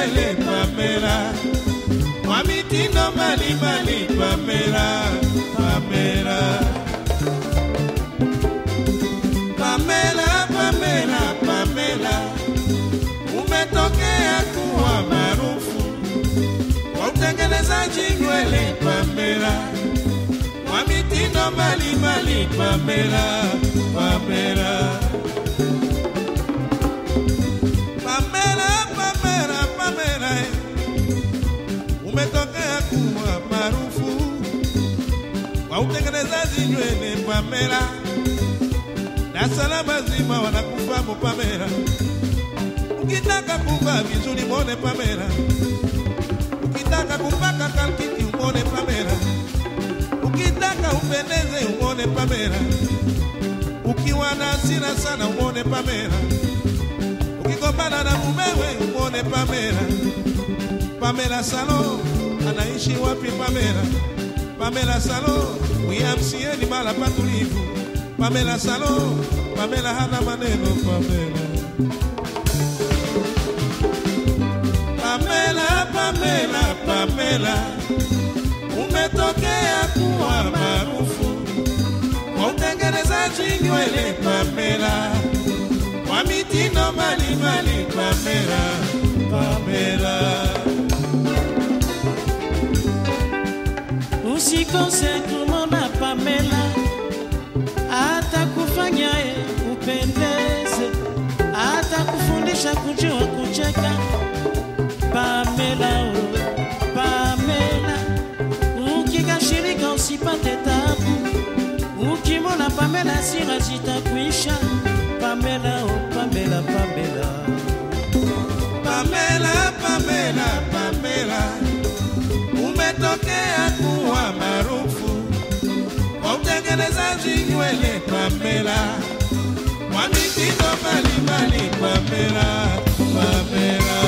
nywele Pamela, kwa mitindo mbalimbali Pamela, Pamela. Pamela, Pamela, Pamela, umetokea kuwa maarufu kwa utengenezaji nywele Pamela, kwa mitindo mbalimbali Pamela, Pamela. Pamela, Pamela, Pamela, umetokea kuwa maarufu kwa utengenezaji nywele Pamela, na salama zima wanakufahamu Pamela. Ukitaka kuvaa vizuri muone Pamela, ukitaka kupaka kalkiti muone Pamela, ukitaka upendeze muone Pamela, ukiwa na hasira sana muone Pamela, ukigombana na mumewe muone Pamela. Pamela Salon anaishi wapi Pamela? Pamela Salon uyamsieni mala patulivu. Pamela Salon, Pamela hana maneno Pamela. Pamela, Pamela, Pamela, umetokea kuwa maarufu kwa utengenezaji nywele Pamela, kwa mitindo mbalimbali Pamela, Pamela. Usikose kumona Pamela, hata kufanya upendeze, hata kufundisha kujua kucheka. Pamela, oh, Pamela, ukikashirika usipate tabu, ukimona Pamela sira zitakwisha. Pamela, oh, Pamela, Pamela. Pamela, Pamela, Pamela, umetokea kuwa maarufu kwa utengenezaji nywele Pamela, kwa mitindo mbalimbali Pamela, Pamela.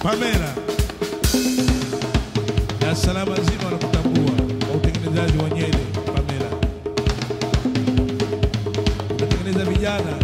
Pamela, na salama zima wanakutambua kwa utengenezaji wa nywele Pamela. Unatengeneza vijana